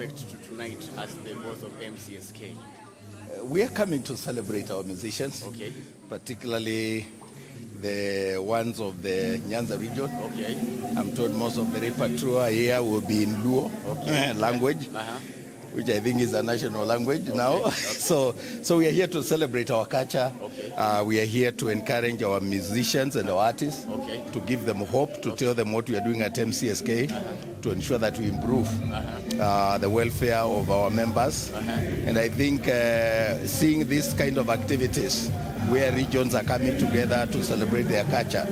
expect tonight as the boss of MCSK? We are coming to celebrate our musicians, Okay. particularly the ones of the Nyanza region. Okay. I'm told most of the repertoire here will be in Luo language, which I think is a national language now. Okay. So we are here to celebrate our culture. Okay. We are here to encourage our musicians and our artists, to give them hope, to tell them what we are doing at MCSK, to ensure that we improve the welfare of our members. And I think seeing these kind of activities where regions are coming together to celebrate their culture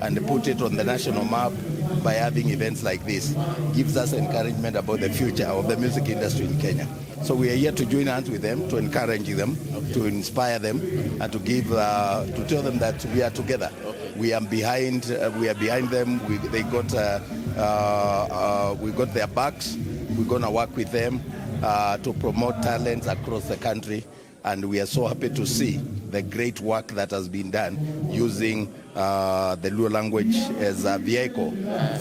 and put it on the national map by having events like this gives us encouragement about the future of the music industry in Kenya. So we are here to join hands with them, to encourage them, to inspire them, and to give, to tell them that we are together. We are behind them. We got their backs. We're going to work with them to promote talents across the country. And we are so happy to see the great work that has been done using the Luo language as a vehicle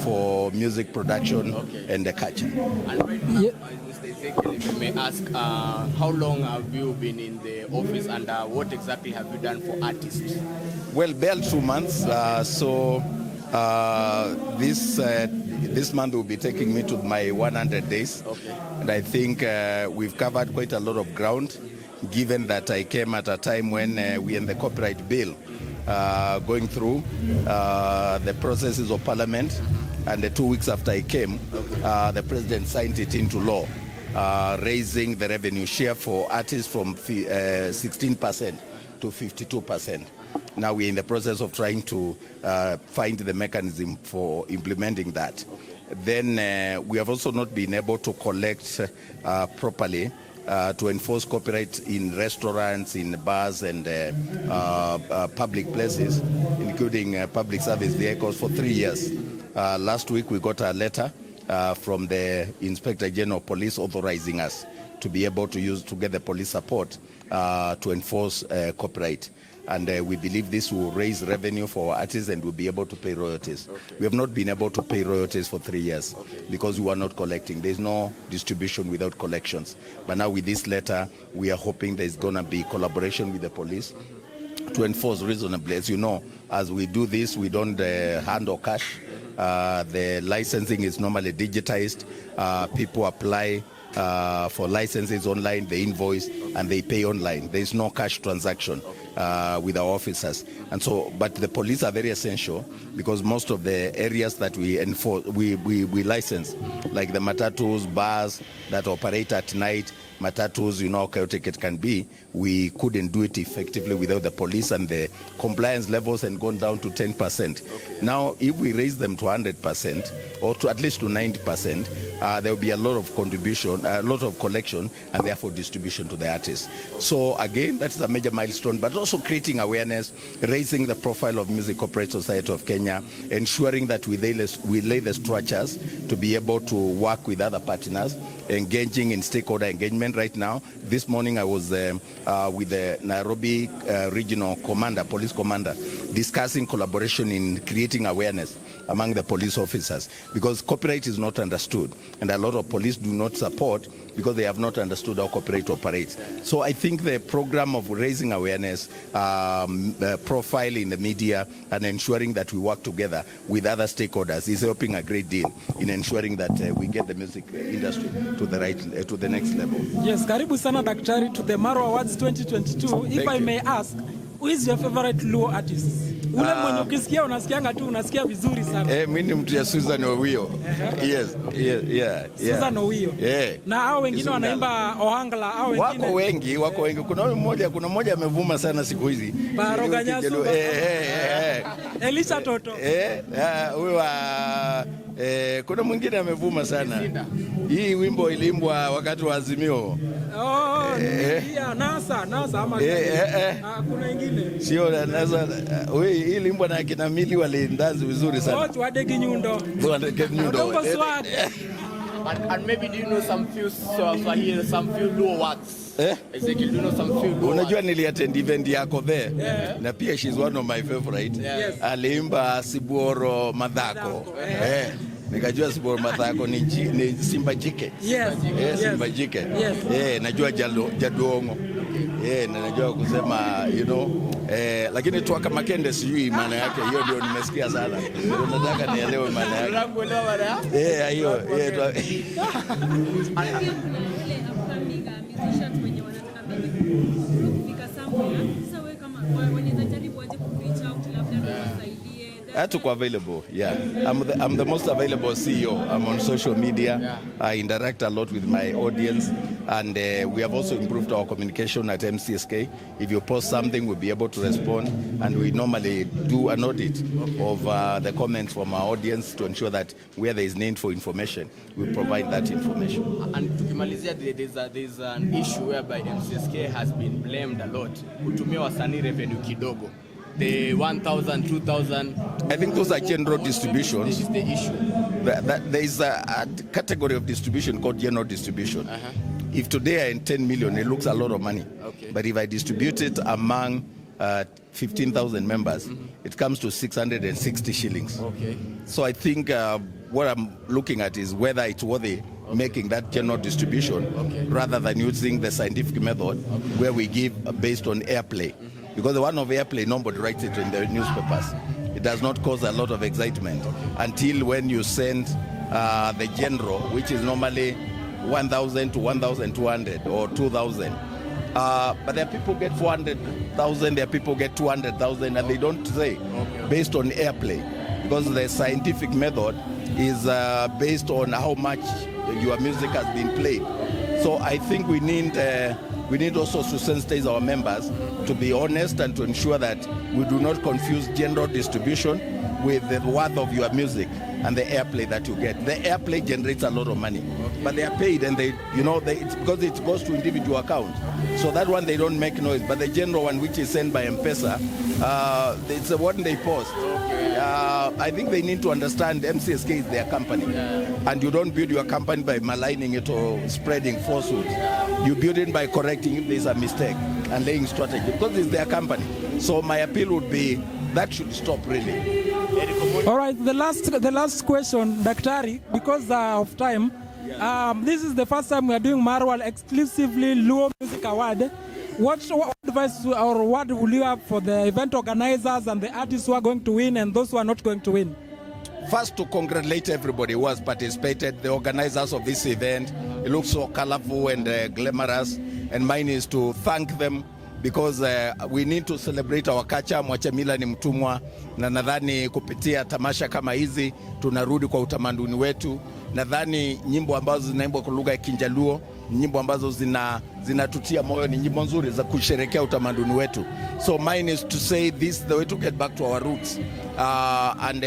for music production and the culture. And right now, Mr. Ezekiel, if you may ask, how long have you been in the office and what exactly have you done for artists? Well, barely 2 months. This month will be taking me to my 100 days. Okay. And I think we've covered quite a lot of ground, given that I came at a time when we in the copyright bill going through the processes of parliament, and 2 weeks after I came, the president signed it into law, raising the revenue share for artists from 16% to 52%. Now we're in the process of trying to find the mechanism for implementing that. Then we have also not been able to collect properly to enforce copyright in restaurants, in bars, and public places, including public service vehicles, for 3 years. Last week we got a letter from the Inspector General of Police authorizing us to be able to get the police support to enforce copyright. And we believe this will raise revenue for our artists and we'll be able to pay royalties. We have not been able to pay royalties for 3 years because we were not collecting. There's no distribution without collections. But now with this letter, we are hoping there's going to be collaboration with the police to enforce reasonably. As you know, as we do this, we don't handle cash. The licensing is normally digitized. People apply for licenses online, they invoice, and they pay online. There is no cash transaction with our officers. And so, but the police are very essential because most of the areas that we enforce, we license, like the matatus, bars that operate at night, matatus, you know how chaotic it can be, we couldn't do it effectively without the police, and the compliance levels had gone down to 10%. Now, if we raise them to 100% or to at least to 90%, there will be a lot of contribution, a lot of collection, and therefore distribution to the artists. So again, that's a major milestone, but also creating awareness, raising the profile of Music Copyright Society of Kenya, ensuring that we lay the structures to be able to work with other partners, engaging in stakeholder engagement. Right now, this morning I was with the Nairobi Regional Commander, Police Commander, discussing collaboration in creating awareness among the police officers, because copyright is not understood, and a lot of police do not support because they have not understood how copyright operates. So I think the program of raising awareness, profile in the media, and ensuring that we work together with other stakeholders is helping a great deal in ensuring that we get the music industry to the next level. Yes, karibu sana daktari to the MARWA Awards 2022. If I may ask, who is your favorite Luo artist? Ule mwenye ukisikia unasikianga tu unasikia vizuri sana. Mimi ni mtu ya Susan Owio. Yes, yeah. Susan Owio. Na hao wengine wanaimba Ohangla, hao wengine. Wako wengi. Kuna mmoja amevuma sana siku hizi. Baroganyasu. Elisha Toto. Huyo kuna mwingine amevuma sana. Hii wimbo iliimbwa wakati wa Azimio. Nasa ama kuna wengine. Sio Nasa. Hii iliimbwa na kina Mili walindanzi vizuri sana. Watu wadegi nyundo. And maybe do you know some few Swahili, some few Luo words? Ezekiel, do you know some few Luo? Unajua niliattend event yako there. Na pia she's one of my favorite. Yes. Aliimba Sibuoro Madhako. nikajua sport math yako ni Simba jike. Yes. Simba jike. Yes. Najua Jaduongo. Na najua kusema lakini tu kama Makende sijui maana yake, hiyo ndio nimesikia sana. Nataka nielewe maana yake. Unataka kuelewa maana yake? Hiyo available. I'm the most available CEO. I'm on social media. I interact a lot with my audience, and we have also improved our communication at MCSK. If you post something, we'll be able to respond, and we normally do an audit of the comments from our audience to ensure that where there is need for information, we provide that information. And tukimalizia, there's an issue whereby MCSK has been blamed a lot kutumia wasanii revenue kidogo. The 1,000, 2,000. I think those are general distributions. This is the issue. There is a category of distribution called general distribution. If today I earn 10 million, it looks a lot of money. Okay. But if I distribute it among 15,000 members, it comes to 660 shillings. Okay. So I think what I'm looking at is whether it's worthy making that general distribution rather than using the scientific method where we give based on airplay. Because the one of airplay, nobody writes it in the newspapers. It does not cause a lot of excitement until when you send the general, which is normally 1,000 to 1,200 or 2,000. But there are people get 400,000, there are people get 200,000, and they don't say based on airplay. Because the scientific method is based on how much your music has been played. So I think we need also to sensitize our members to be honest and to ensure that we do not confuse general distribution with the worth of your music and the airplay that you get. The airplay generates a lot of money, but they are paid, and it's because it goes to individual accounts. So that one they don't make noise, but the general one, which is sent by M-Pesa, it's the one they post. I think they need to understand MCSK is their company, and you don't build your company by maligning it or spreading falsehoods. You build it by correcting if there's a mistake and laying strategy, because it's their company. So my appeal would be that should stop really. All right, the last question, Daktari, because of time. This is the first time we are doing MARWA exclusively Luo Music Award. What advice or what will you have for the event organizers and the artists who are going to win and those who are not going to win? First, to congratulate everybody who has participated, the organizers of this event. It looks so colorful and glamorous, and mine is to thank them because we need to celebrate our culture. Mwache mila ni mtumwa, na nadhani kupitia tamasha kama hizi tunarudi kwa utamaduni wetu. Nadhani nyimbo ambazo zinaimbwa kwa lugha ya Kinjaluo, nyimbo ambazo zinatutia moyo, ni nyimbo nzuri za kusherehekea utamaduni wetu. So mine is to say this the way to get back to our roots, and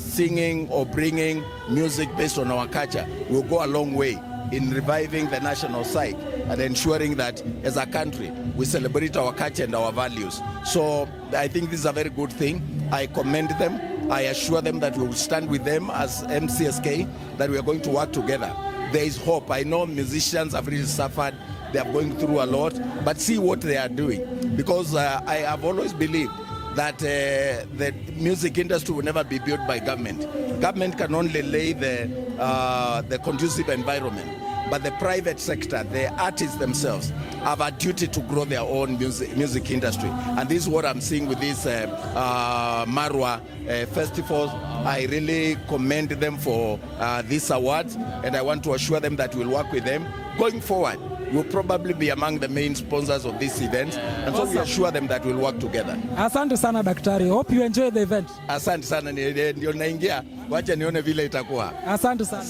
singing or bringing music based on our culture will go a long way in reviving the national psyche and ensuring that as a country we celebrate our culture and our values. So I think this is a very good thing. I commend them. I assure them that we will stand with them as MCSK, that we are going to work together. There is hope. I know musicians have really suffered. They are going through a lot, but see what they are doing. Because I have always believed that the music industry will never be built by government. Government can only lay the conducive environment. But the private sector, the artists themselves, have a duty to grow their own music industry. And this is what I'm seeing with these MARWA festivals. I really commend them for these awards, and I want to assure them that we'll work with them. Going forward, we'll probably be among the main sponsors of this event, and so we assure them that we'll work together. Asante sana Daktari. Hope you enjoy the event. Asante sana, ndio naingia. Wacha nione vile itakuwa. Asante sana.